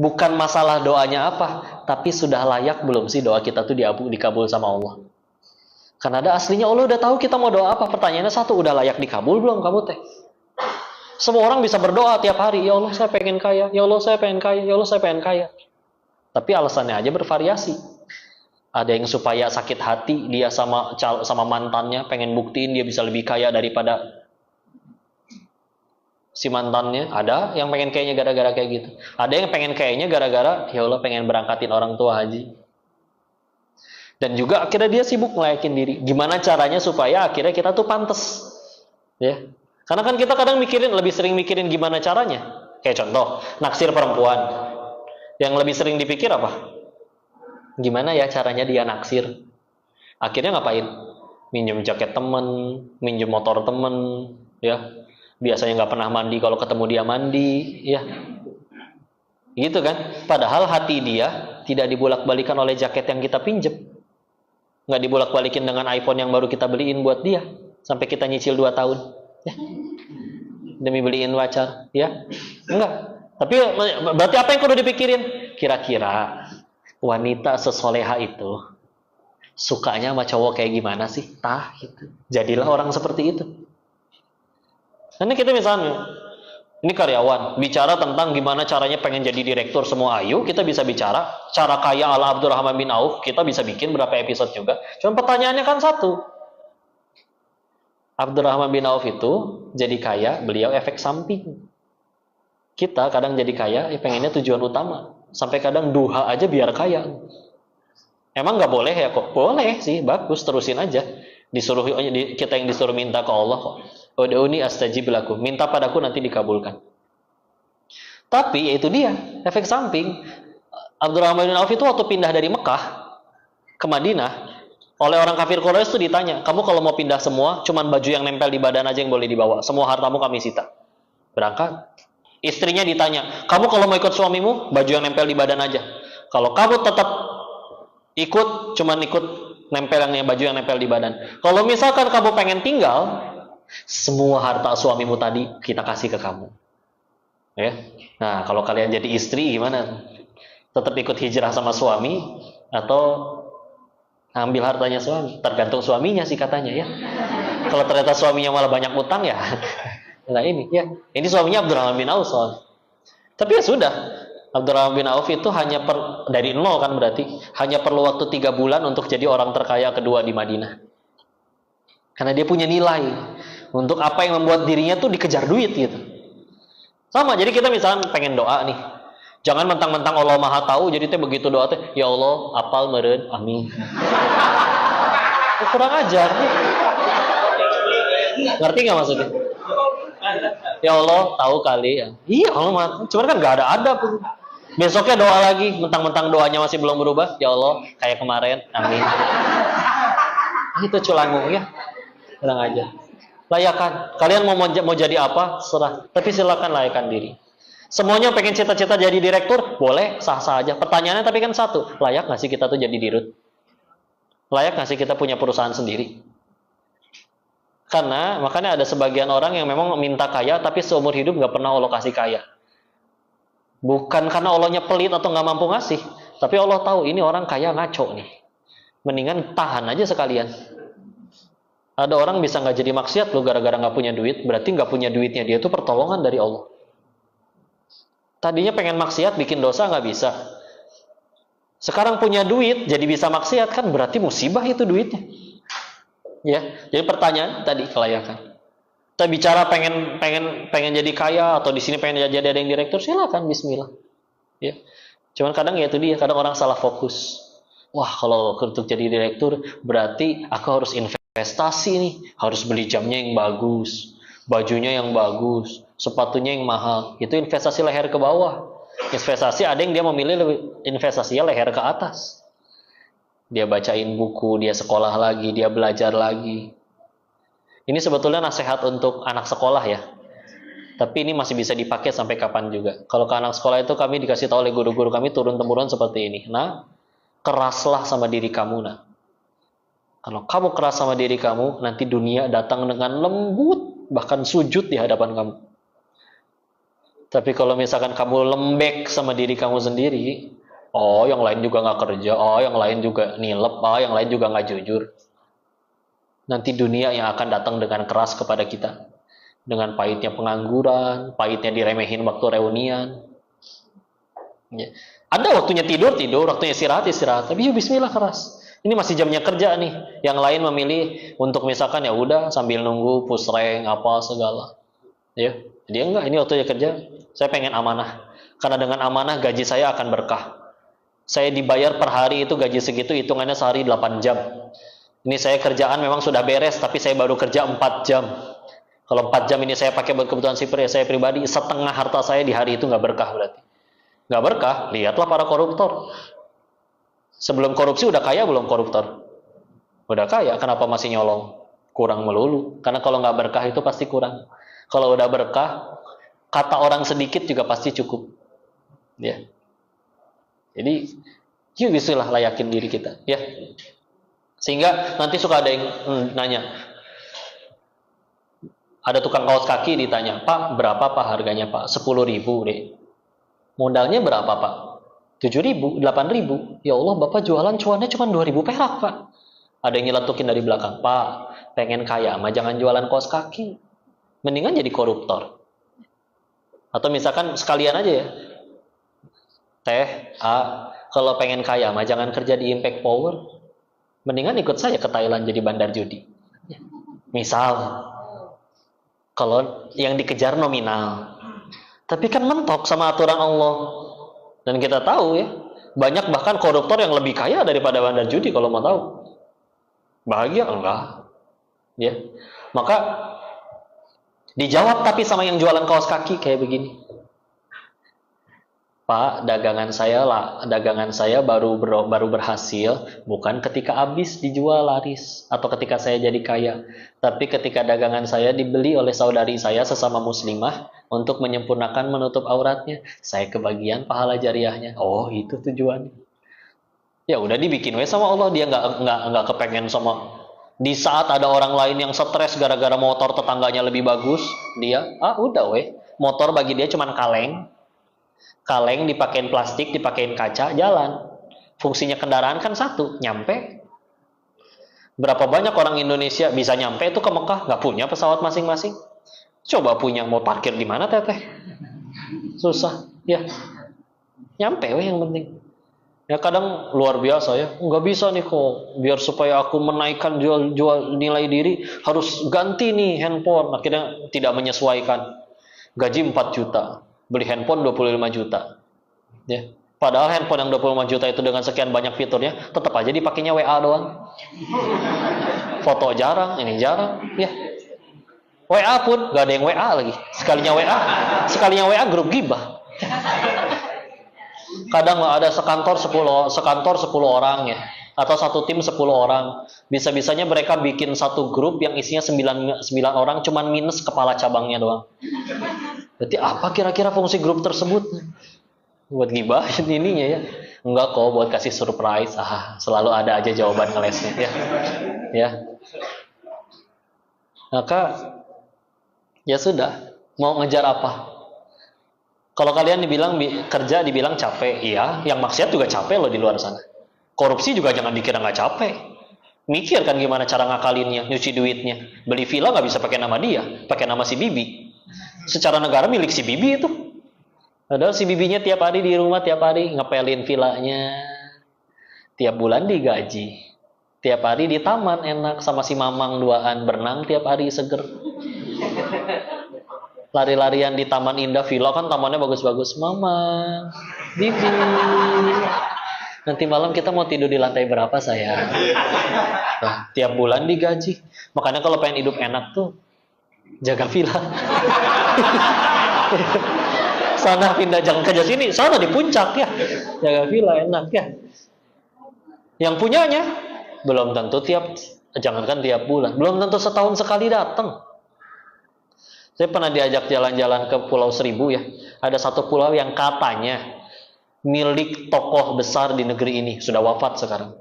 Bukan masalah doanya apa, tapi sudah layak belum sih doa kita tuh dikabul sama Allah. Karena ada aslinya Allah udah tahu kita mau doa apa. Pertanyaannya satu, udah layak dikabul belum kamu teh? Semua orang bisa berdoa tiap hari, ya Allah saya pengen kaya, ya Allah saya pengen kaya, ya Allah saya pengen kaya. Tapi alasannya aja bervariasi. Ada yang supaya sakit hati dia sama mantannya, pengen buktiin dia bisa lebih kaya daripada si mantannya. Ada yang pengen kayaknya gara-gara kayak gitu. Ada yang pengen kayaknya gara-gara ya Allah pengen berangkatin orang tua haji. Dan juga akhirnya dia sibuk ngelayakin diri. Gimana caranya supaya akhirnya kita tuh pantas, ya? Karena kan kita kadang lebih sering mikirin gimana caranya. Kayak contoh, naksir perempuan. Yang lebih sering dipikir apa? Gimana ya caranya dia naksir? Akhirnya ngapain? Minjem jaket temen, minjem motor temen, ya. Biasanya nggak pernah mandi, kalau ketemu dia mandi, ya. Gitu kan? Padahal hati dia tidak dibolak-balikan oleh jaket yang kita pinjem. Nggak dibolak-balikin dengan iPhone yang baru kita beliin buat dia. Sampai kita nyicil 2 tahun. Ya. Demi beliin pacar. Ya. Enggak. Tapi berarti apa yang kudu dipikirin? Kira-kira wanita sesoleha itu sukanya sama cowok kayak gimana sih? Gitu. Jadilah orang seperti itu. Karena kita misalnya, ini karyawan, bicara tentang gimana caranya pengen jadi direktur semua. Ayo, kita bisa bicara. Cara kaya ala Abdurrahman bin Auf, kita bisa bikin berapa episode juga. Cuma pertanyaannya kan satu. Abdurrahman bin Auf itu jadi kaya, beliau efek samping. Kita kadang jadi kaya, pengennya tujuan utama. Sampai kadang duha aja biar kaya. Emang nggak boleh ya kok? Boleh sih, bagus, terusin aja. Kita yang disuruh minta ke Allah kok. Ud'uni astajib lakum. Minta padaku nanti dikabulkan. Tapi yaitu dia, efek samping. Abdurrahman bin Auf itu waktu pindah dari Mekah ke Madinah, oleh orang kafir Quraisy itu ditanya, kamu kalau mau pindah semua, cuman baju yang nempel di badan aja yang boleh dibawa. Semua hartamu kami sita. Berangkat. Istrinya ditanya, kamu kalau mau ikut suamimu, baju yang nempel di badan aja. Kalau kamu tetap ikut, cuman ikut baju yang nempel di badan. Kalau misalkan kamu pengen tinggal, semua harta suamimu tadi kita kasih ke kamu. Ya. Nah, kalau kalian jadi istri gimana? Tetap ikut hijrah sama suami atau ambil hartanya suami? Tergantung suaminya sih katanya ya. Kalau ternyata suaminya malah banyak utang ya. Nah ini ya. Ini suaminya Abdurrahman bin Auf soalnya. Tapi ya sudah. Abdurrahman bin Auf itu hanya dari nol kan berarti hanya perlu waktu 3 bulan untuk jadi orang terkaya kedua di Madinah. Karena dia punya nilai untuk apa yang membuat dirinya tuh dikejar duit gitu. Sama, jadi kita misalnya pengen doa nih. Jangan mentang-mentang Allah Maha tahu, jadi teh begitu doa teh, ya Allah, apal meureun, amin. Kurang ajar. Ngerti nggak maksudnya? Ya Allah, tahu kali ya. Iya, Allah Maha. Cuman kan nggak ada pun. Besoknya doa lagi, mentang-mentang doanya masih belum berubah, ya Allah, kayak kemarin, amin. Itu culangung ya. Tenang aja. Layakan. Kalian mau jadi apa? Serah. Tapi silakan layakan diri. Semuanya pengen cita-cita jadi direktur? Boleh, sah-sah aja. Pertanyaannya tapi kan satu. Layak nggak sih kita tuh jadi dirut? Layak nggak sih kita punya perusahaan sendiri? Karena makanya ada sebagian orang yang memang minta kaya tapi seumur hidup nggak pernah Allah kasih kaya. Bukan karena Allahnya pelit atau nggak mampu ngasih. Tapi Allah tahu ini orang kaya ngaco nih. Mendingan tahan aja sekalian. Ada orang bisa nggak jadi maksiat loh gara-gara nggak punya duit, berarti nggak punya duitnya dia itu pertolongan dari Allah. Tadinya pengen maksiat bikin dosa nggak bisa, sekarang punya duit jadi bisa maksiat kan berarti musibah itu duitnya. Ya, jadi pertanyaan tadi kelayakan. Kita bicara pengen jadi kaya atau di sini pengen jadi ada yang direktur, silakan Bismillah. Ya, cuman kadang ya itu dia, kadang orang salah fokus. Wah kalau untuk jadi direktur berarti aku harus investasi nih, harus beli jamnya yang bagus, bajunya yang bagus, sepatunya yang mahal. Itu investasi leher ke bawah. Investasi ada yang dia memilih investasinya leher ke atas. Dia bacain buku, dia sekolah lagi, dia belajar lagi. Ini sebetulnya nasihat untuk anak sekolah ya. Tapi ini masih bisa dipakai sampai kapan juga. Kalau ke anak sekolah itu kami dikasih tahu oleh guru-guru kami turun-temurun seperti ini. Nah, keraslah sama diri kamu nah. Kalau kamu keras sama diri kamu, nanti dunia datang dengan lembut, bahkan sujud di hadapan kamu. Tapi kalau misalkan kamu lembek sama diri kamu sendiri, oh yang lain juga nggak kerja, oh yang lain juga nilep, oh yang lain juga nggak jujur. Nanti dunia yang akan datang dengan keras kepada kita. Dengan pahitnya pengangguran, pahitnya diremehin waktu reunian. Ya. Ada waktunya tidur, waktunya istirahat. Tapi ya bismillah keras. Ini masih jamnya kerja nih. Yang lain memilih untuk misalkan ya udah sambil nunggu push rank apa segala. Ya, dia enggak, ini waktunya kerja. Saya pengen amanah. Karena dengan amanah gaji saya akan berkah. Saya dibayar per hari itu gaji segitu, hitungannya sehari 8 jam. Ini saya kerjaan memang sudah beres, tapi saya baru kerja 4 jam. Kalau 4 jam ini saya pakai buat kebutuhan saya pribadi, setengah harta saya di hari itu nggak berkah berarti. Nggak berkah, lihatlah para koruptor. Sebelum korupsi udah kaya belum koruptor? Udah kaya, kenapa masih nyolong? Kurang melulu. Karena kalau nggak berkah itu pasti kurang. Kalau udah berkah, kata orang sedikit juga pasti cukup. Ya. Jadi, yuk bismillah layakin diri kita. Ya. Sehingga nanti suka ada yang nanya, ada tukang kaos kaki ditanya, Pak berapa Pak harganya Pak? 10.000 deh. Modalnya berapa Pak? 7.000, 8.000. Ya Allah Bapak jualan cuannya cuma 2.000 perak Pak. Ada yang nyeletukin dari belakang, Pak pengen kaya mah jangan jualan kaos kaki. Mendingan jadi koruptor. Atau misalkan sekalian aja ya, Teh A, kalau pengen kaya mah jangan kerja di Impact Power. Mendingan ikut saya ke Thailand jadi bandar judi. Misal, kalau yang dikejar nominal, tapi kan mentok sama aturan Allah. Dan kita tahu ya, banyak bahkan koruptor yang lebih kaya daripada bandar judi kalau mau tahu. Bahagia enggak? Ya, maka dijawab tapi sama yang jualan kaos kaki kayak begini. Pak, dagangan saya baru berhasil bukan ketika habis dijual laris atau ketika saya jadi kaya, tapi ketika dagangan saya dibeli oleh saudari saya sesama muslimah untuk menyempurnakan menutup auratnya, saya kebagian pahala jariahnya. Oh, itu tujuannya. Ya udah dibikin we sama Allah, dia nggak kepengen sama. Di saat ada orang lain yang stres gara-gara motor tetangganya lebih bagus, dia udah we, motor bagi dia cuman kaleng dipakein plastik, dipakein kaca, jalan. Fungsinya kendaraan kan satu, nyampe. Berapa banyak orang Indonesia bisa nyampe itu ke Mekah, nggak punya pesawat masing-masing. Coba punya, mau parkir di mana teteh? Susah, ya. Nyampe yang penting. Ya kadang luar biasa ya, nggak bisa nih kok. Biar supaya aku menaikkan jual nilai diri, harus ganti nih handphone. Akhirnya tidak menyesuaikan. Gaji 4 juta. Beli handphone 25 juta. Ya. Padahal handphone yang 25 juta itu dengan sekian banyak fiturnya, tetap aja dipakainya WA doang. Foto jarang, ini jarang. Ya. WA pun, gak ada yang WA lagi. Sekalinya WA grup gibah. Kadang ada sekantor 10 orang ya. Atau satu tim 10 orang. Bisa-bisanya mereka bikin satu grup yang isinya 9 orang, cuman minus kepala cabangnya doang. Berarti apa kira-kira fungsi grup tersebut? Buat gibahin ininya ya. Enggak kok, buat kasih surprise. Selalu ada aja jawaban ngelesnya ya. Ya. Maka ya sudah, mau ngejar apa? Kalau kalian dibilang kerja dibilang capek, iya, yang maksiat juga capek loh di luar sana. Korupsi juga jangan dikira nggak capek. Mikir kan gimana cara ngakalinnya, nyuci duitnya. Beli villa nggak bisa pakai nama dia, pakai nama si Bibi. Secara negara milik si Bibi itu. Padahal si Bibinya tiap hari di rumah, tiap hari ngepelin villanya. Tiap bulan digaji. Tiap hari di taman enak sama si Mamang duaan berenang tiap hari seger. Lari-larian di Taman Indah Villa kan tamannya bagus-bagus. Mamang, Bibi. Nanti malam kita mau tidur di lantai berapa sayang? Nah, tiap bulan digaji. Makanya kalau pengen hidup enak tuh jaga villa. Sana pindah, jangan kerja sini, sana di puncak ya. Jaga villa enak ya. Yang punyanya belum tentu jangankan tiap bulan, belum tentu setahun sekali datang. Saya pernah diajak jalan-jalan ke Pulau Seribu ya. Ada satu pulau yang katanya milik tokoh besar di negeri ini, sudah wafat sekarang.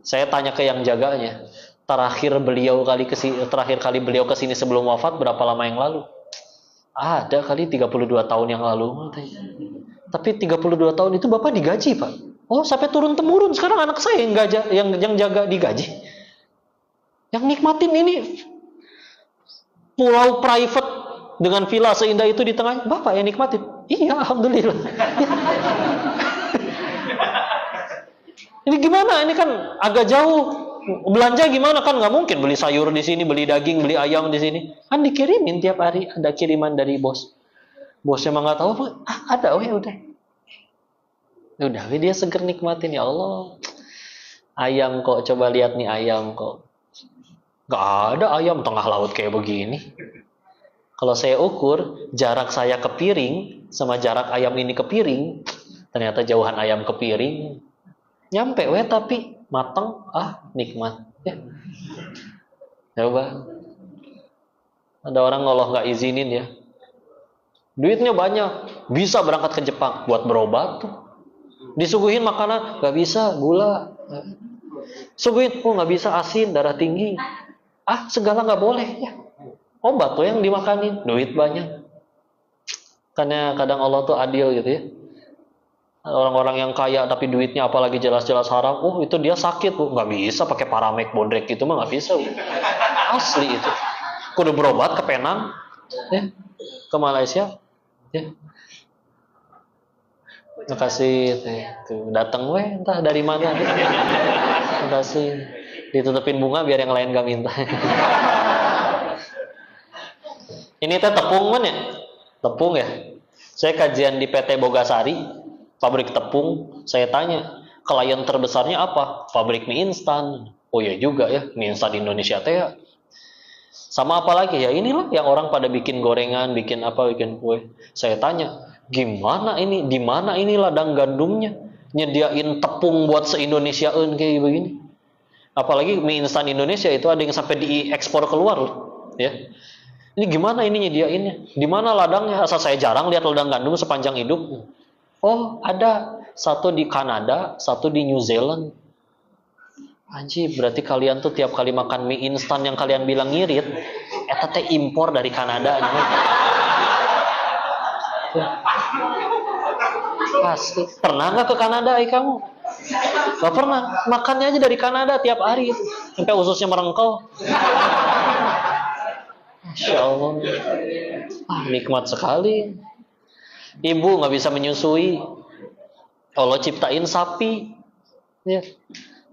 Saya tanya ke yang jaganya, terakhir kali beliau ke sini sebelum wafat berapa lama yang lalu? Ada kali 32 tahun yang lalu. Tapi 32 tahun itu Bapak digaji, Pak. Oh, sampai turun-temurun. Sekarang anak saya yang jaga digaji. Yang nikmatin ini pulau private dengan villa seindah itu di tengah, Bapak yang nikmatin. Iya, alhamdulillah. Ini gimana? Ini kan agak jauh. Belanja gimana? Kan nggak mungkin beli sayur di sini, beli daging, beli ayam di sini. Kan dikirimin tiap hari, ada kiriman dari bos. Bosnya emang nggak tahu apa? Ada, oh ya udah. Udah, dia seger nikmatin, ya Allah. Ayam kok, coba lihat nih ayam kok. Nggak ada ayam tengah laut kayak begini. Kalau saya ukur jarak saya ke piring sama jarak ayam ini ke piring, ternyata jauhan ayam ke piring. Nyampe tapi mateng, nikmat. Ya. Coba. Ada orang Allah nggak izinin ya. Duitnya banyak, bisa berangkat ke Jepang buat berobat tuh. Disuguhin makanan, nggak bisa, gula. Suguhin, nggak bisa, asin, darah tinggi. Segala nggak boleh ya. Obat tuh yang dimakanin, duit banyak. Karena kadang Allah tuh adil gitu ya. Orang-orang yang kaya tapi duitnya apalagi jelas-jelas haram, itu dia sakit tuh, nggak bisa pakai Paramek bodrek gitu mah nggak bisa. Asli itu. Kudu berobat ke Penang, ya, ke Malaysia, ya. Makasih, tuh datang entah dari mana. Makasih, ditutupin bunga biar yang lain gak minta. Ini tepung mana ya? Tepung ya. Saya kajian di PT Bogasari, pabrik tepung. Saya tanya, klien terbesarnya apa? Pabrik mie instan. Oh ya juga ya, mie instan di Indonesia teh ya. Sama apa lagi ya? Inilah yang orang pada bikin gorengan, bikin apa, bikin kue. Saya tanya, gimana ini? Di mana ini ladang gandumnya? Nyediain tepung buat se-Indonesiaan kayak begini. Apalagi mie instan Indonesia itu ada yang sampai diekspor keluar loh, ya. Ini gimana ini nyediainnya? Di mana ladangnya? Asal saya jarang lihat ladang gandum sepanjang hidup. Oh, ada satu di Kanada, satu di New Zealand. Anjir, berarti kalian tuh tiap kali makan mie instan yang kalian bilang ngirit, eta teh impor dari Kanada. Pasti. Pernah nggak ke Kanada, kamu? Gak pernah. Makannya aja dari Kanada tiap hari, sampai ususnya merengkel. Masya Allah. Nikmat sekali. Ibu nggak bisa menyusui, Allah ciptain sapi, ya.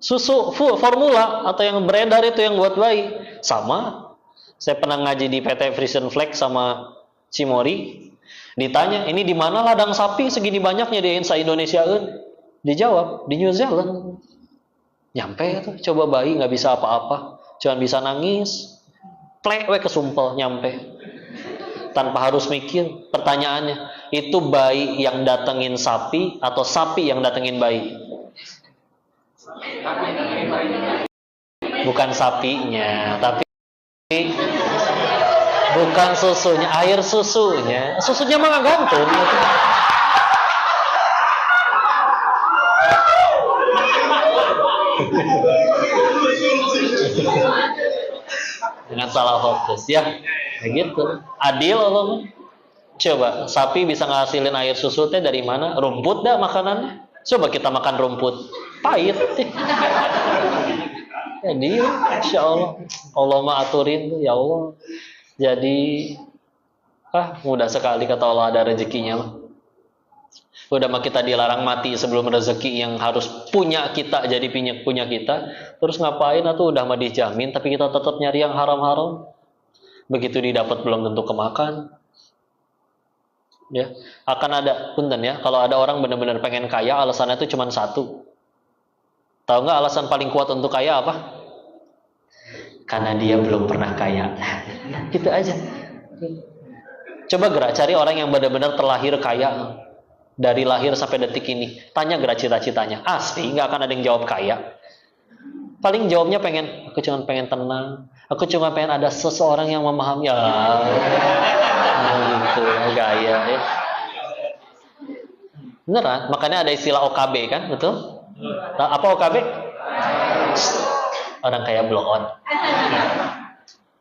Susu formula atau yang beredar itu yang buat bayi sama. Saya pernah ngaji di PT Frisian Flag sama Cimori. Ditanya, ini di mana ladang sapi segini banyaknya di Indonesia? Dijawab, di New Zealand. Nyampe tuh, coba bayi nggak bisa apa-apa, cuma bisa nangis, plek kesumpel nyampe. Tanpa harus mikir. Pertanyaannya, itu bayi yang datengin sapi atau sapi yang datengin bayi? Bukan sapinya, tapi bukan susunya, air susunya. Susunya mah nggak gantung. Jangan salah fokus ya. Begitu. Adil Allah. Coba, sapi bisa ngasilin air susu teh dari mana? Rumput dah makanannya. Coba kita makan rumput, pahit. Jadi, insya Allah, Allah mah aturin tuh, ya Allah. Jadi, mudah sekali kata Allah ada rezekinya. Udah mah kita dilarang mati sebelum rezeki yang harus punya kita jadi punya kita. Terus ngapain atau udah mah dijamin, tapi kita tetap nyari yang haram-haram. Begitu didapat belum tentu kemakan. Ya, akan ada punten ya. Kalau ada orang benar-benar pengen kaya, alasannya itu cuma satu. Tahu nggak alasan paling kuat untuk kaya apa? Karena dia belum pernah kaya. Gitu aja. Coba gerak cari orang yang benar-benar terlahir kaya dari lahir sampai detik ini. Tanya gerak cita-citanya. Asli nggak akan ada yang jawab kaya. Paling jawabnya aku cuma pengen tenang. Aku cuma pengen ada seseorang yang memahami. Ya. Gitu, gaya ya. Beneran, makanya ada istilah OKB kan, betul? Apa OKB? Orang kaya blow on.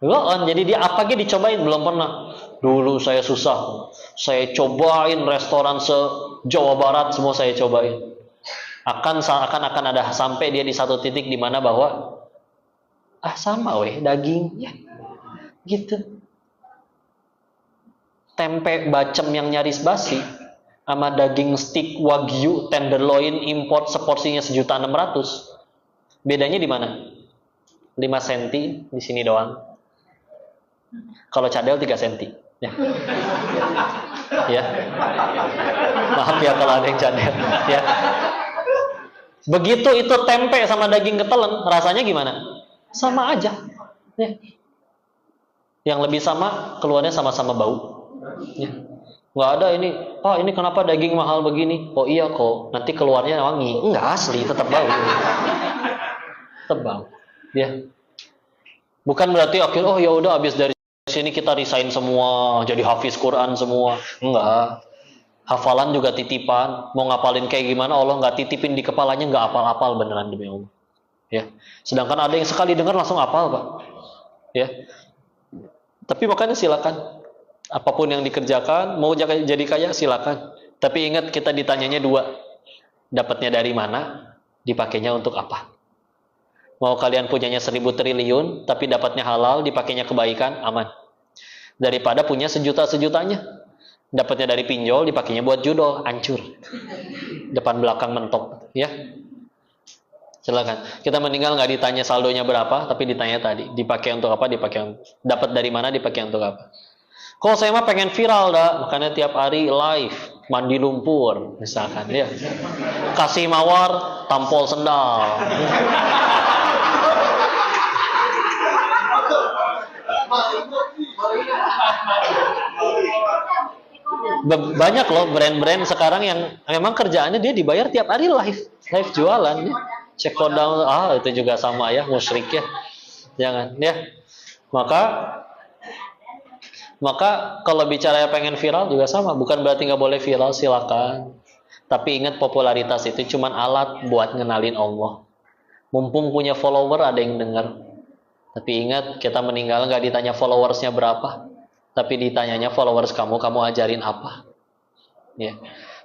Blow on, jadi dia apa aja dicobain belum pernah. Dulu saya susah, saya cobain restoran se-Jawa Barat, semua saya cobain. Akan ada sampai dia di satu titik di mana bahwa sama weh daging ya gitu. Tempe bacem yang nyaris basi sama daging steak wagyu tenderloin import seporsinya 1.600.000. Bedanya di mana? 5 cm di sini doang. Kalau cadel 3 cm. Ya. Ya. Maaf ya kalau ada yang cadel. Ya. Begitu itu tempe sama daging ketelen, rasanya gimana? Sama aja. Ya. Yang lebih sama, keluarnya sama-sama bau. Ya. Nggak ada ini, Pak ini kenapa daging mahal begini? Oh iya kok, nanti keluarnya wangi. Enggak asli, tetap bau. Tetap bau. Ya. Bukan berarti akhirnya ya udah habis dari sini kita resign semua, jadi hafiz Quran semua. Enggak. Hafalan juga titipan. Mau ngapalin kayak gimana Allah nggak titipin di kepalanya, nggak apal-apal beneran demi Allah. Ya. Sedangkan ada yang sekali dengar langsung apal, Pak. Ya. Tapi makanya silakan. Apapun yang dikerjakan, mau jadi kaya silakan. Tapi ingat kita ditanyanya 2. Dapatnya dari mana? Dipakainya untuk apa? Mau kalian punyanya 1.000 triliun, tapi dapatnya halal, dipakainya kebaikan, aman. Daripada punya sejuta-sejutanya, dapatnya dari pinjol, dipakainya buat judol, hancur. Depan belakang mentok, ya. Silakan. Kita meninggal nggak ditanya saldonya berapa, tapi ditanya tadi, dipakai untuk apa, dapat dari mana, dipakai untuk apa. Kalau saya mah pengen viral dah, makanya tiap hari live mandi lumpur, misalkan, ya. Kasih mawar, tampol sendal. Banyak loh brand-brand sekarang yang memang kerjaannya dia dibayar tiap hari live jualan ya. Check down, itu juga sama ya, musyrik ya. Jangan ya. Maka kalau bicara pengen viral juga sama, bukan berarti nggak boleh viral, silakan. Tapi ingat popularitas itu cuma alat buat ngenalin Allah. Mumpung punya follower ada yang dengar. Tapi ingat kita meninggal nggak ditanya followersnya berapa, tapi ditanyanya followers kamu ajarin apa. Ya.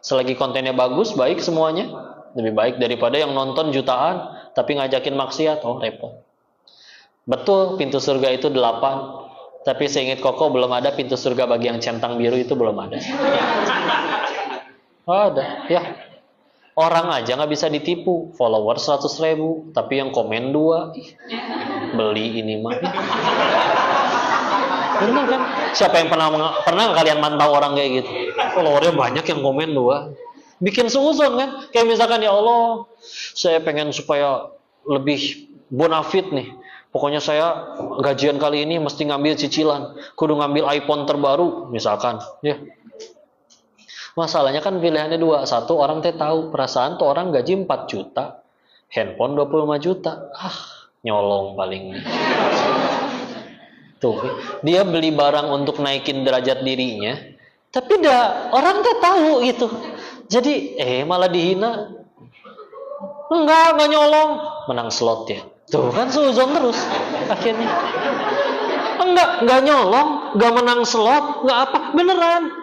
Selagi kontennya bagus, baik semuanya, lebih baik daripada yang nonton jutaan tapi ngajakin maksiat, repot. Betul pintu surga itu 8, tapi seingat Koko belum ada pintu surga bagi yang centang biru, itu belum ada. Ada, ya. Orang aja nggak bisa ditipu, follower 100.000, tapi yang komen 2, beli ini mah. Benar kan? Siapa yang pernah kalian mantau orang kayak gitu? Followernya banyak yang komen 2, bikin seuzon kan? Kayak misalkan, ya Allah, saya pengen supaya lebih bonafit nih. Pokoknya saya gajian kali ini mesti ngambil cicilan, kudu ngambil iPhone terbaru, misalkan, ya. Masalahnya kan pilihannya 2. Satu, orang tahu perasaan tuh orang gaji 4 juta, handphone 25 juta. Nyolong paling. Tuh, dia beli barang untuk naikin derajat dirinya, tapi orang tahu gitu. Jadi malah dihina. Enggak nyolong, menang slot ya. Tuh kan suzon terus akhirnya. Enggak nyolong, enggak menang slot, enggak apa, beneran.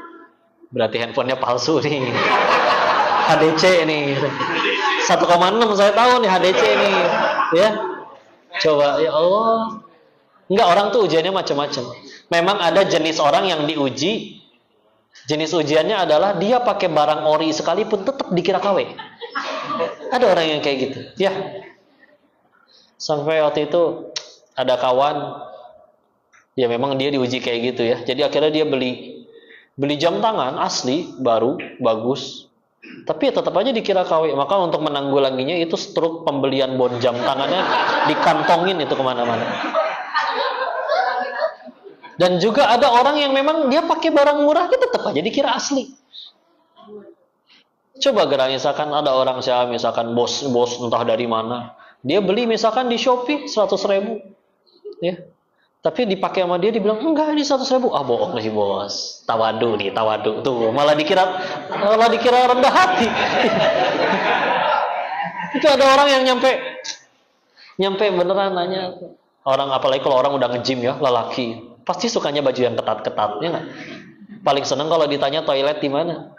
Berarti handphonenya palsu nih. HDC nih. 1,6 saya tahu nih HDC nih. Ya. Coba, ya Allah. Enggak, orang tuh ujiannya macam-macam. Memang ada jenis orang yang diuji. Jenis ujiannya adalah dia pakai barang ori sekalipun tetap dikira KW. Ada orang yang kayak gitu. Ya. Sampai waktu itu ada kawan, ya memang dia diuji kayak gitu ya. Jadi akhirnya dia beli jam tangan asli, baru, bagus, tapi tetap aja dikira KW. Maka untuk menanggulanginya itu struk pembelian bon jam tangannya dikantongin itu kemana-mana. Dan juga ada orang yang memang dia pakai barang murah, dia tetap aja dikira asli. Coba gerak, misalkan ada orang misalkan bos entah dari mana, dia beli misalkan di Shopee 100.000, ya. Tapi dipakai sama dia, dibilang enggak ini 100.000. Bohong sih bos. Tawadu tuh, malah dikira rendah hati. Itu ada orang yang nyampe beneran nanya orang, apalagi kalau orang udah nge-gym ya, lelaki. Pasti sukanya baju yang ketat-ketatnya nggak? Paling seneng kalau ditanya toilet di mana.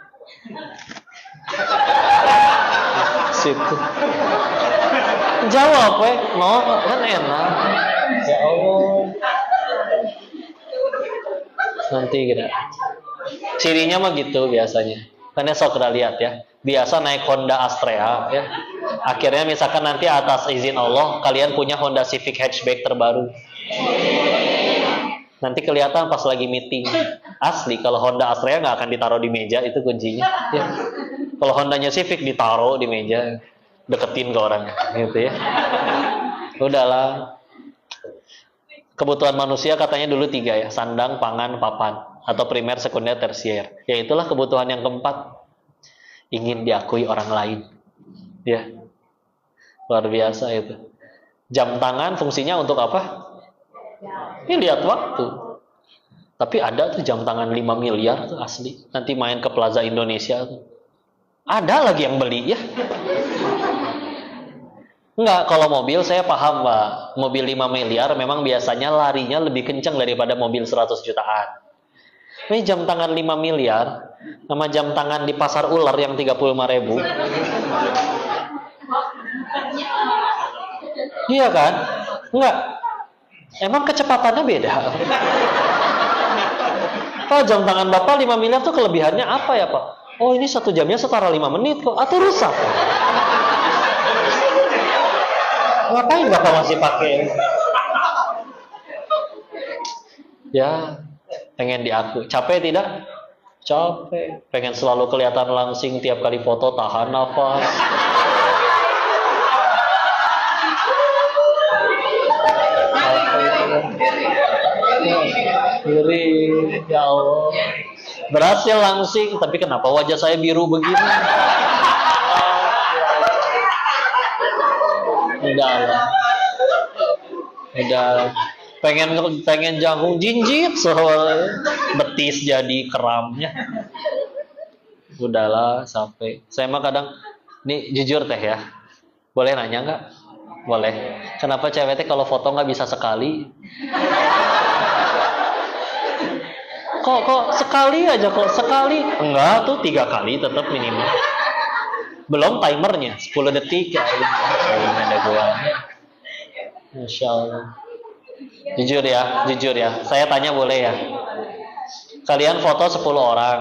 Situ. Jawab, no, kan enak. Ya Allah. Nanti kita. Cirinya mah gitu biasanya. Karena sok udah lihat ya. Biasa naik Honda Astrea ya. Akhirnya misalkan nanti atas izin Allah kalian punya Honda Civic hatchback terbaru. Nanti kelihatan pas lagi meeting. Asli kalau Honda Astrea nggak akan ditaruh di meja, itu kuncinya. Ya. Kalau Hondanya Civic ditaruh di meja, deketin ke orang gitu ya. Udahlah. Kebutuhan manusia katanya dulu 3 ya, sandang, pangan, papan, atau primer, sekunder, tersier. Ya itulah kebutuhan yang keempat. Ingin diakui orang lain. Ya. Luar biasa itu. Jam tangan fungsinya untuk apa? Ini lihat waktu. Tapi ada tuh jam tangan 5 miliar tuh asli. Nanti main ke Plaza Indonesia tuh. Ada lagi yang beli ya. Enggak, kalau mobil saya paham, Pak. Mobil 5 miliar memang biasanya larinya lebih kencang daripada mobil 100 jutaan. Ini jam tangan 5 miliar sama jam tangan di pasar ular yang 35.000. Iya kan? Enggak. Emang kecepatannya beda. Pak, jam tangan Bapak 5 miliar tuh kelebihannya apa ya, Pak? Oh, ini 1 jamnya setara 5 menit kok. Atau rusak? Ngapain Bapak masih pakai? Ya, pengen diakui. Capek tidak? Capek. Pengen selalu kelihatan langsing tiap kali foto, tahan nafas. Iri, ya Allah. Berhasil langsing, tapi kenapa wajah saya biru begini? Udah lah. Udah. Pengen jagung jinjit soalnya betis jadi keramnya. Udahlah sampai. Saya mah kadang nih jujur teh ya. Boleh nanya nggak? Boleh. Kenapa cewek teh kalau foto nggak bisa sekali? Kok sekali aja kok sekali? Enggak tuh 3 kali tetap minimal. Belum timernya 10 detik ya. Ini ada gua. Masya Allah. Jujur ya. Saya tanya boleh ya? Kalian foto 10 orang.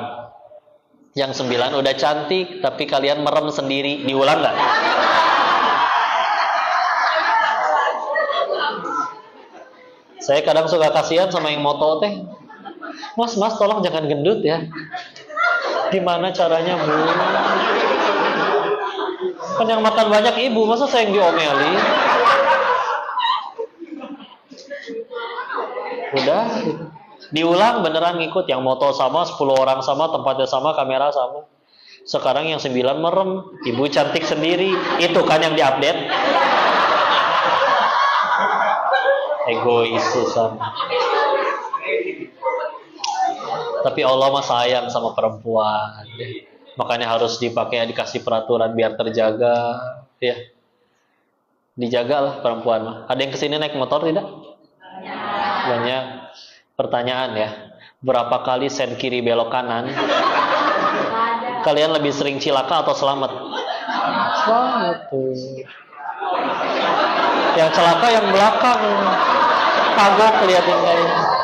Yang 9 udah cantik, tapi kalian merem sendiri. Diulang nggak? Saya kadang suka kasihan sama yang moto teh. Mas, tolong jangan gendut ya. Gimana caranya, Bu? Kan yang makan banyak ibu, masa saya yang diomeli? Udah, diulang beneran ngikut. Yang moto sama, 10 orang sama, tempatnya sama, kamera sama. Sekarang yang 9 merem, ibu cantik sendiri. Itu kan yang diupdate. Egois susah. Tapi Allah mah sayang sama perempuan. Makanya harus dikasih peraturan biar terjaga, ya. Dijaga lah perempuan mah. Ada yang kesini naik motor tidak? Banyak. Pertanyaan ya. Berapa kali sen kiri belok kanan? Kalian lebih sering cilaka atau selamat? Selamat tuh. Yang celaka yang belakang. Kagok kelihatan kalian.